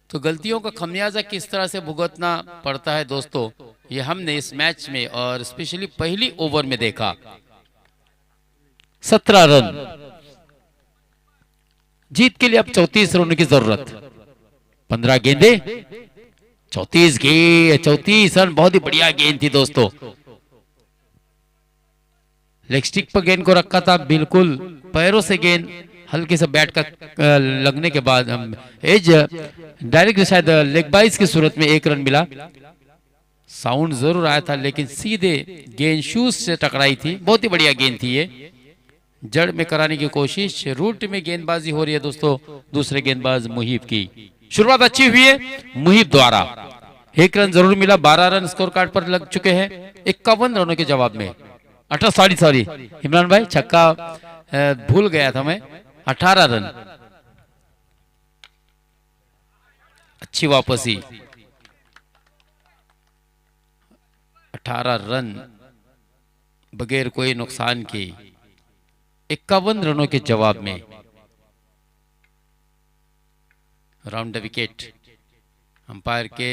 गलतियों का खमियाजा किस तरह से भुगतना पड़ता है दोस्तों, ये हमने इस मैच में और स्पेशली पहली ओवर में देखा। 17 रन जीत के लिए अब 34 रनों की जरूरत, 15 गेंदे 34 रन, बहुत ही बढ़िया गेंद थी दोस्तों। लेग स्टिक पर गेंद को रखा था, बिल्कुल पैरों से गेंद हल्के से बैट का लगने के बाद एज डायरेक्ट शायद लेग बाइस की सूरत में 1 रन मिला। साउंड जरूर आया था, लेकिन सीधे गेंद शूज से टकराई थी, बहुत ही बढ़िया गेंद थी ये। जड़ में कराने की कोशिश, रूट में गेंदबाजी हो रही है दोस्तों दूसरे गेंदबाज मुहिब की। शुरुआत अच्छी हुई है मुहिब द्वारा, 1 रन जरूर मिला, 12 रन स्कोर कार्ड पर लग चुके हैं 51 रनों के जवाब में। 18 सॉरी इमरान भाई, छक्का भूल गया था मैं, 18 रन। अच्छी वापसी, 18 रन बगैर कोई नुकसान के 51 रनों के जवाब में राउंड द विकेट। अंपायर के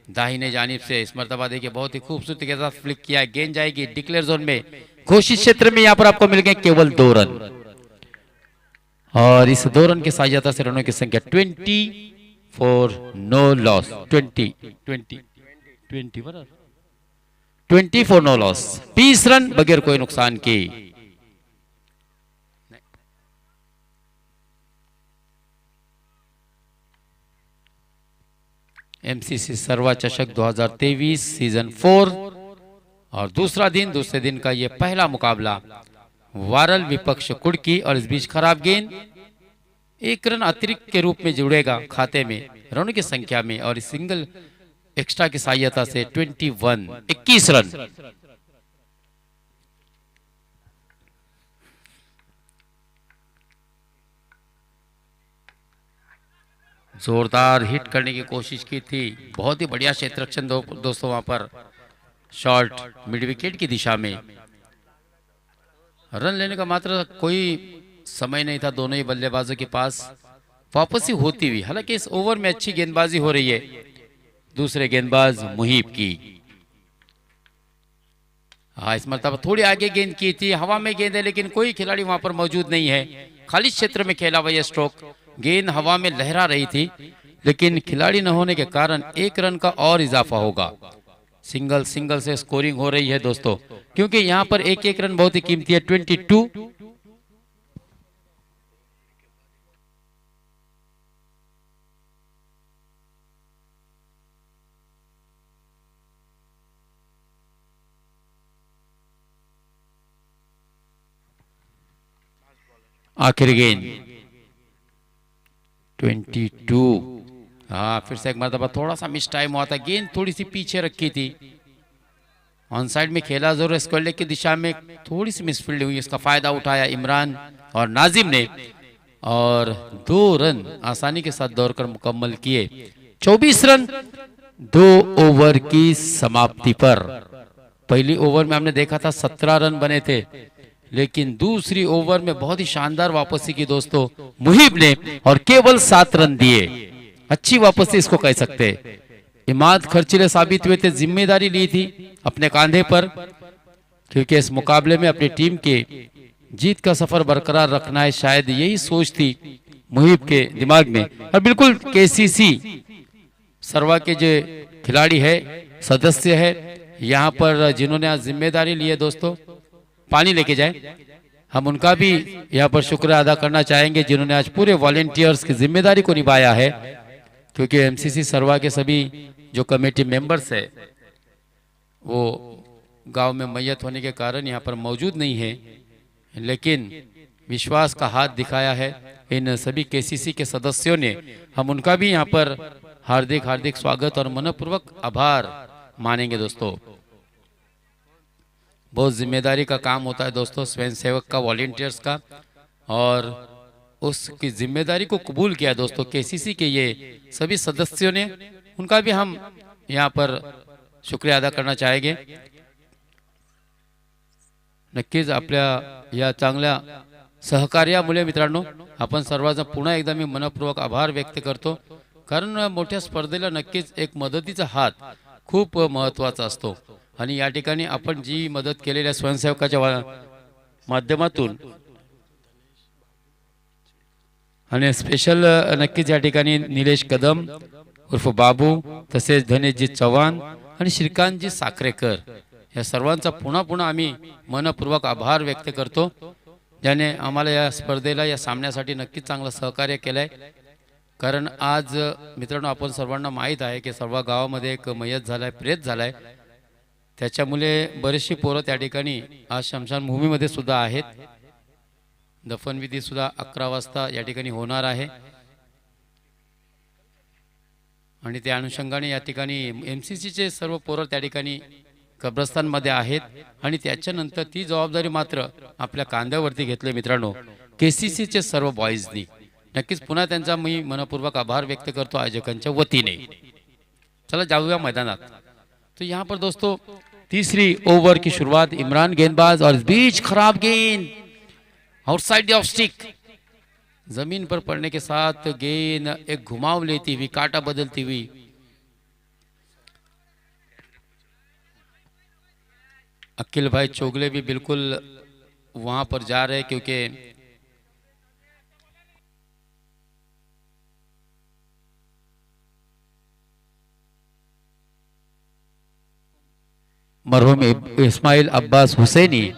दाहिने जानिब से इस मर्तबा देखिए बहुत ही खूबसूरती के साथ फ्लिक किया, गेंद जाएगी डिक्लेयर जोन में, घोषित क्षेत्र में। यहां पर आपको मिल गए केवल 2 रन, और इस 2 रन की सहायता से रनों की संख्या 24 no loss, 24 no loss, 20 run बगैर कोई नुकसान के। एमसीसी सर्वा चषक 2023 सीजन 4 और दूसरे दिन का ये पहला मुकाबला वारल विपक्ष कुड़की, और इस बीच खराब गेंद 1 रन अतिरिक्त के रूप में जुड़ेगा खाते में रनों की संख्या में, और इस सिंगल एक्स्ट्रा की सहायता से 21 रन। जोरदार हिट करने की कोशिश की थी, बहुत ही बढ़िया क्षेत्र रक्षण दोस्तों वहां पर, शॉर्ट मिड विकेट की दिशा में। रन लेने का मात्र कोई समय नहीं था दोनों ही बल्लेबाजों के पास, वापसी होती हुई। हालांकि इस ओवर में अच्छी गेंदबाजी हो रही है दूसरे गेंदबाज मुहिब की। हाँ, इस मरतबा थोड़ी आगे गेंद की थी, हवा में गेंद है लेकिन कोई खिलाड़ी वहां पर मौजूद नहीं है, खाली क्षेत्र में खेला हुआ यह स्ट्रोक। गेंद हवा में लहरा रही थी, लेकिन खिलाड़ी न होने के कारण 1 रन का और इजाफा होगा। सिंगल से स्कोरिंग हो रही है दोस्तों, क्योंकि यहां पर 1 रन बहुत ही कीमती है। 22 आखिरी गेंद 22। हाँ, फिर से एक मरतबा थोड़ा सा मिस टाइम हुआ था, गेंद थोड़ी सी पीछे रखी थी, ऑन साइड में खेला जरूर, स्क्वायर लेग की दिशा में थोड़ी सी मिसफील्ड हुई, इसका फायदा उठाया इमरान और नाजिम ने, और 2 रन आसानी के साथ दौड़कर मुकम्मल किए। 24 रन 2 ओवर की समाप्ति पर। पहली ओवर में हमने देखा था 17 रन बने थे, लेकिन दूसरी ओवर में बहुत ही शानदार वापसी की दोस्तों मुहिब ने और केवल 7 रन दिए। अच्छी वापसी इसको कह सकते हैं। इमाद खर्चीले साबित हुए थे, जिम्मेदारी ली थी अपने कांधे पर, क्योंकि इस मुकाबले में अपनी टीम के जीत का सफर बरकरार रखना है, शायद यही सोच थी मुहिब के दिमाग में। और बिल्कुल केसीसी सरवा के जो खिलाड़ी है, सदस्य है यहाँ पर, जिन्होंने आज जिम्मेदारी ली है दोस्तों, पानी लेके जाए, हम उनका भी यहाँ पर शुक्रिया अदा करना चाहेंगे, जिन्होंने आज पूरे वॉलेंटियर्स की जिम्मेदारी को निभाया है। क्योंकि एमसीसी सरवा के सभी जो कमेटी मेंबर्स है वो गांव में मैयत होने के कारण यहाँ पर मौजूद नहीं है, लेकिन विश्वास का हाथ दिखाया है इन सभी केसीसी के सदस्यों ने। हम उनका भी यहाँ पर हार्दिक हार्दिक स्वागत और मनपूर्वक आभार मानेंगे दोस्तों। बहुत जिम्मेदारी का काम होता है दोस्तों स्वयंसेवक का, वॉलेंटियर्स का, और उसकी जिम्मेदारी को कबूल किया दोस्तों केसीसी के ये सभी सदस्यों ने। उनका भी हम यहाँ पर शुक्रिया अदा करना चाहेंगे। नक्कीच आपल्या या चांगल्या सहकार्यामुळे मित्रांनो आपण सर्वजण पुन्हा एकदा मी मनपूर्वक आभार व्यक्त करतो, कारण मोठ्या स्पर्धेला नक्कीच एक मदतीचा हात खूप महत्त्वाचा असतो। आणि या ठिकाणी आपण जी मदत केलेल्या स्वयंसेवकाच्या माध्यमातून आणि स्पेशल नक्कीच या ठिकाणी निलेश कदम उर्फ बाबू, तसेच धनेशजी चव्हाण आणि श्रीकांतजी साखरेकर या सर्वांचा पुन्हा पुन्हा आम्ही मनपूर्वक आभार व्यक्त करतो, ज्याने आम्हाला या स्पर्धेला, या सामन्यासाठी नक्कीच चांगलं सहकार्य केलंय। कारण आज मित्रांनो आपण सर्वांना माहीत आहे की सर्व गावामध्ये एक मयत झालाय, प्रेत झालाय, त्याच्यामुळे बरीचशी पोरं त्या ठिकाणी आज शमशानभूमीमध्ये सुद्धा आहेत। दफनविधी सुद्धा 11 वाजता या ठिकाणी होणार आहे आणि त्या अनुषंगाने या ठिकाणी एमसीसीचे सर्व पोरं त्या ठिकाणी कब्रस्तानमध्ये आहेत आणि त्याच्यानंतर ती जबाबदारी मात्र आपल्या कांद्यावरती घेतली मित्रांनो केसीसीचे सर्व बॉयजनी। नक्कीच पुन्हा त्यांचा मी मनपूर्वक आभार व्यक्त करतो आयोजकांच्या वतीने। चला जाऊया मैदानात। तो यहाँ पर दोस्तों तीसरी ओवर की शुरुआत, इमरान गेंदबाज और इस बीच खराब गेंद आउटसाइड द ऑफ स्टिक, जमीन पर पड़ने के साथ गेंद एक घुमाव लेती हुई, काटा बदलती हुई अकील भाई चोगले भी बिल्कुल वहां पर जा रहे, क्योंकि मरहूम इस्माइल अब्बास हुसैनी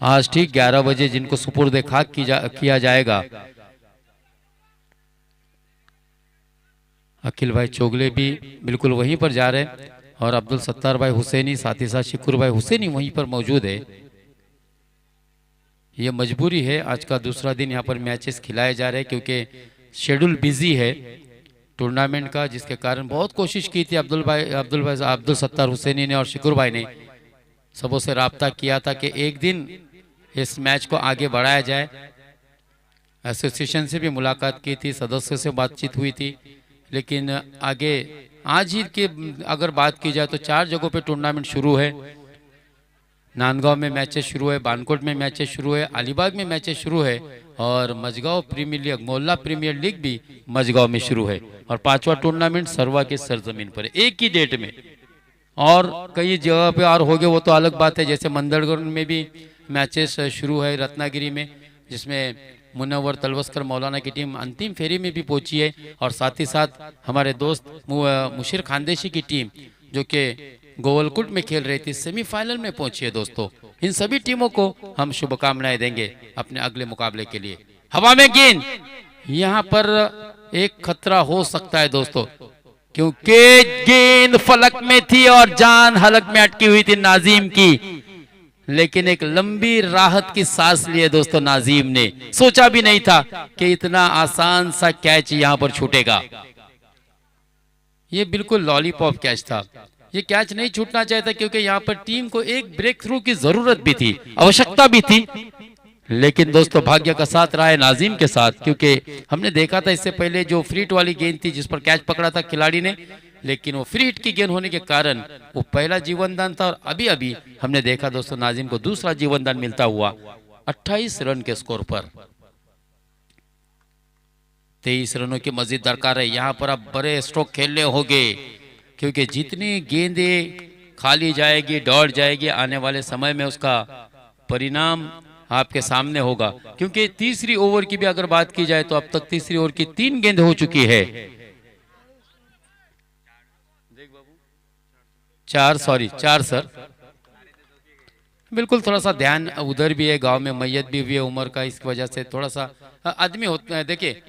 आज ठीक 11 बजे जिनको सुपुर्द खाक किया जाएगा। अखिल भाई चोगले भी बिल्कुल वहीं पर जा रहे हैं और अब्दुल सत्तार भाई हुसैनी, साथ ही साथ शिकुर भाई हुसैनी वहीं पर मौजूद है। ये मजबूरी है, आज का दूसरा दिन यहाँ पर मैचेस खिलाए जा रहे हैं क्योंकि शेड्यूल बिजी है टूर्नामेंट का, जिसके कारण बहुत कोशिश की थी अब्दुल सत्तार हुसैनी ने और शिकुर भाई ने सबों से राब्ता किया था कि एक दिन इस मैच को आगे बढ़ाया जाए। एसोसिएशन से भी मुलाकात की थी, सदस्यों से बातचीत हुई थी, लेकिन आगे आज ही के अगर बात की जाए तो 4 जगहों पे टूर्नामेंट शुरू है। नांदगांव में मैचेस शुरू है, बानकोट में मैचेस शुरू है, अलीबाग में मैचेस शुरू है और मजगांव प्रीमियर लीग, मोहल्ला प्रीमियर लीग भी मजगांव में शुरू है और 5वां टूर्नामेंट सरवा के सरजमीन पर है एक ही डेट में। और कई जगह पे और हो गए वो तो अलग बात है, जैसे मंदड़गढ़ में भी मैचेस शुरू है, रत्नागिरी में, जिसमें मुनव्वर तलवस्कर मौलाना की टीम अंतिम फेरी में भी पहुंची है और साथ ही साथ हमारे दोस्त मुशीर खानदेशी की टीम जो कि गोवलकुट में खेल रही थी सेमीफाइनल में पहुंची है। दोस्तों इन सभी टीमों को हम शुभकामनाएं देंगे अपने अगले मुकाबले के लिए। हवा में गेंद, यहाँ पर एक खतरा हो सकता है दोस्तों, क्योंकि गेंद फलक में थी और जान हलक में अटकी हुई थी नाजीम की, लेकिन एक लंबी राहत की सांस लिए दोस्तों नाजीम ने। सोचा भी नहीं था कि इतना आसान सा कैच यहां पर छूटेगा। ये बिल्कुल लॉलीपॉप कैच था, ये कैच नहीं छूटना चाहिए था क्योंकि यहाँ पर टीम को एक ब्रेक थ्रू की जरूरत भी थी, आवश्यकता भी थी, लेकिन दोस्तों भाग्य का साथ रहा है नाजिम के साथ, क्योंकि हमने देखा था इससे पहले जो फ्री हिट वाली गेंद थी जिस पर कैच पकड़ा था खिलाड़ी ने, लेकिन वो फ्री हिट की गेंद होने के कारण वो पहला जीवन दान था। और अभी अभी हमने देखा दोस्तों नाजिम को दूसरा जीवन दान मिलता हुआ 28 रन के स्कोर पर। 23 रनों की मजीद दरकार है। यहाँ पर अब बड़े स्ट्रोक खेलने होंगे, क्योंकि जितनी गेंदें खाली जाएगी दौड़ जाएगी, आने वाले समय में उसका परिणाम आपके सामने होगा। क्योंकि तीसरी ओवर की भी अगर बात की जाए तो अब तक तीसरी ओवर की 3 गेंद हो चुकी है। 4 सर, बिल्कुल थोड़ा सा ध्यान उधर भी है, गांव में मैयत भी हुई है उम्र का, इसकी वजह से थोड़ा सा आदमी होता है। देखिए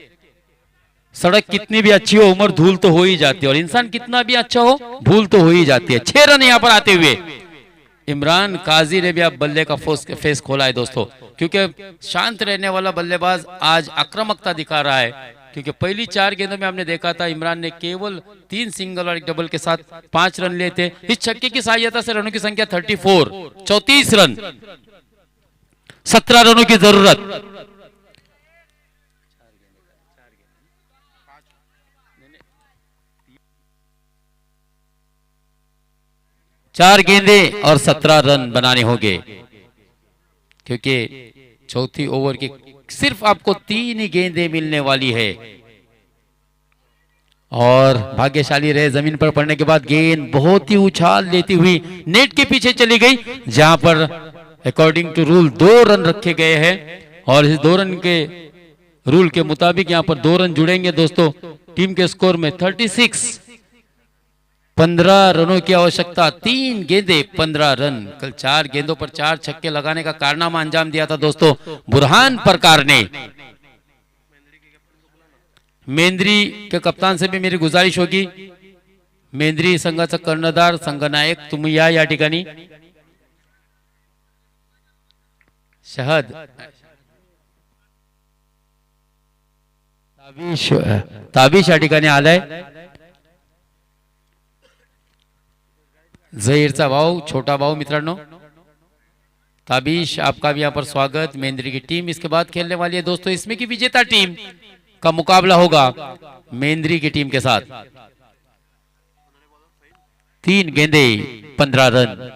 सड़क कितनी भी अच्छी हो, उम्र धूल तो हो ही जाती है, और इंसान कितना भी अच्छा हो भूल तो हो ही जाती है। 6 रन यहाँ पर आते हुए इमरान काजी ने भी अब बल्ले का फेस खोला है दोस्तों, क्योंकि शांत रहने वाला बल्लेबाज आज आक्रामकता दिखा रहा है। क्योंकि पहली 4 गेंदों में हमने देखा था इमरान ने केवल 3 सिंगल और 1 डबल के साथ 5 रन लिए थे। इस छक्के की सहायता से रनों की संख्या 34 रन, 17 रनों की जरूरत। चार गेंदे और 17 रन बनाने होंगे, क्योंकि चौथी ओवर की सिर्फ आपको 3 ही गेंदें मिलने वाली है। और भाग्यशाली रहे, जमीन पर पड़ने के बाद गेंद बहुत ही उछाल लेती हुई नेट के पीछे चली गई, जहां पर अकॉर्डिंग टू रूल 2 रन रखे गए हैं। और इस 2 रन के रूल के मुताबिक यहां पर 2 रन जुड़ेंगे दोस्तों। टीम के स्कोर में 36, 15 रनों की आवश्यकता, 3 गेंदे 15 रन। कल 4 गेंदों पर 4 छक्के लगाने का कारनामा अंजाम दिया था दोस्तों बुरहान परकार ने। मेंद्री के कप्तान से भी मेरी गुजारिश होगी, मेंद्री संघाचा कर्णधार संघनायक तुम्ही या ठिकाणी। शहद ताबिश या ठिकाणी आलाय। जहीरचा भाऊ, छोटा भाऊ, मित्रांनो ताबिश आपका भी यहाँ पर स्वागत। मेंद्री की टीम इसके बाद खेलने वाली है दोस्तों, इसमें की विजेता टीम का मुकाबला होगा मेंद्री की टीम के साथ। 3 गेंदे 15 रन।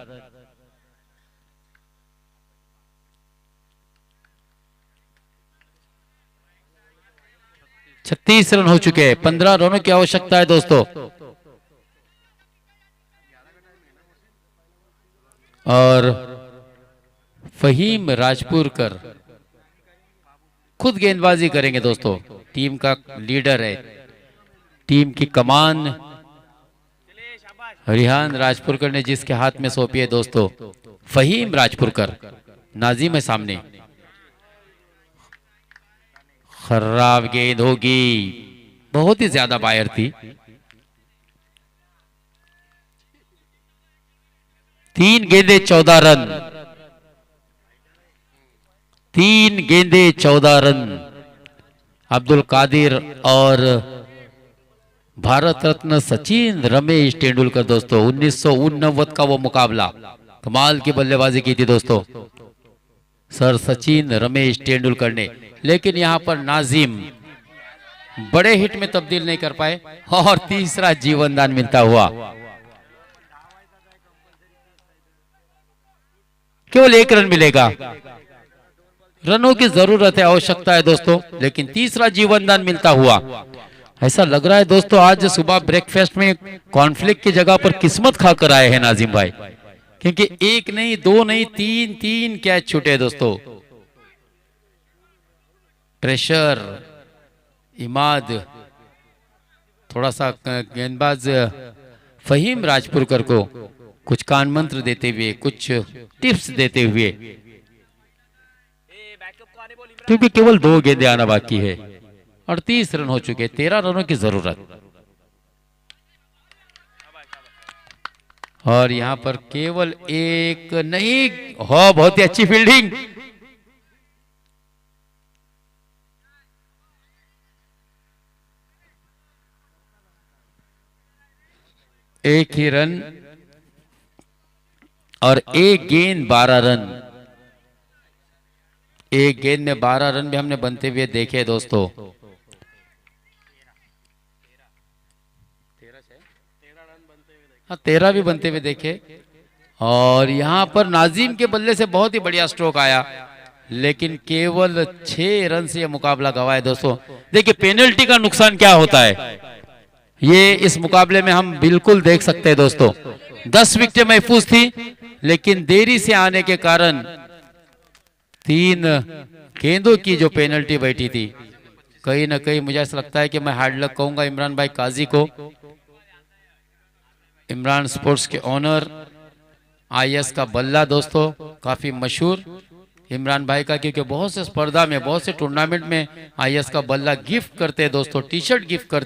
छत्तीस रन हो चुके हैं, 15 रनों की आवश्यकता है दोस्तों। और फहीम राजपुरकर खुद गेंदबाजी करेंगे दोस्तों, टीम का लीडर है, टीम की कमान रिहान राजपुरकर ने जिसके हाथ में सौंपी है दोस्तों, फहीम राजपुरकर। नाजिम है सामने, खराब गेंद होगी, बहुत ही ज्यादा बायर थी। 3 गेंदे 14 रन, 3 गेंदे 14 रन। अब्दुल कादिर और भारत रत्न सचिन रमेश तेंदुलकर दोस्तों, 1989 का वो मुकाबला, कमाल की बल्लेबाजी की थी दोस्तों सर सचिन रमेश तेंदुलकर ने। लेकिन यहां पर नाजिम बड़े हिट में तब्दील नहीं कर पाए और तीसरा जीवनदान मिलता हुआ। केवल 1 रन मिलेगा, रनों की जरूरत है, आवश्यकता है दोस्तों, लेकिन तीसरा जीवनदान मिलता हुआ। ऐसा लग रहा है दोस्तों आज सुबह ब्रेकफास्ट में कॉर्नफ्लेक्स की जगह पर किस्मत खाकर आए हैं नाजिम भाई, क्योंकि 1 नहीं 2 नहीं 3 कैच छूटे दोस्तों। प्रेशर, इमाद, थोड़ा सा गेंदबाज फहीम राजपुरकर को कुछ कान मंत्र देते हुए, कुछ टिप्स देते हुए, क्योंकि केवल 2 गेंदे आना बाकी है। 38 रन हो चुके, 13 रनों की जरूरत। और यहां पर केवल 1 नहीं, हो बहुत ही अच्छी फील्डिंग। एक ही रन और 1 गेंद 12 रन। एक गेंद में 12 रन भी हमने बनते हुए देखे दोस्तों। हाँ 13 भी बनते हुए देखे। और यहाँ पर नाजिम के बल्ले से बहुत ही बढ़िया स्ट्रोक आया, लेकिन केवल 6 रन से यह मुकाबला गंवाए दोस्तों। देखिए पेनल्टी का नुकसान क्या होता है, ये इस मुकाबले में हम बिल्कुल देख सकते हैं दोस्तों। 10 विकेटें महफूज थी, लेकिन देरी से आने के कारण 3 गेंदों की जो पेनल्टी बैठी थी, कहीं ना कहीं मुझे ऐसा लगता है कि मैं हार्ड लक कहूंगा इमरान भाई काजी को। इमरान स्पोर्ट्स के ओनर, आईएएस का बल्ला दोस्तों, काफी मशहूर इमरान भाई का, क्योंकि बहुत से स्पर्धा में, बहुत से टूर्नामेंट में आईएएस का बल्ला गिफ्ट करते हैं दोस्तों, टी शर्ट गिफ्ट करते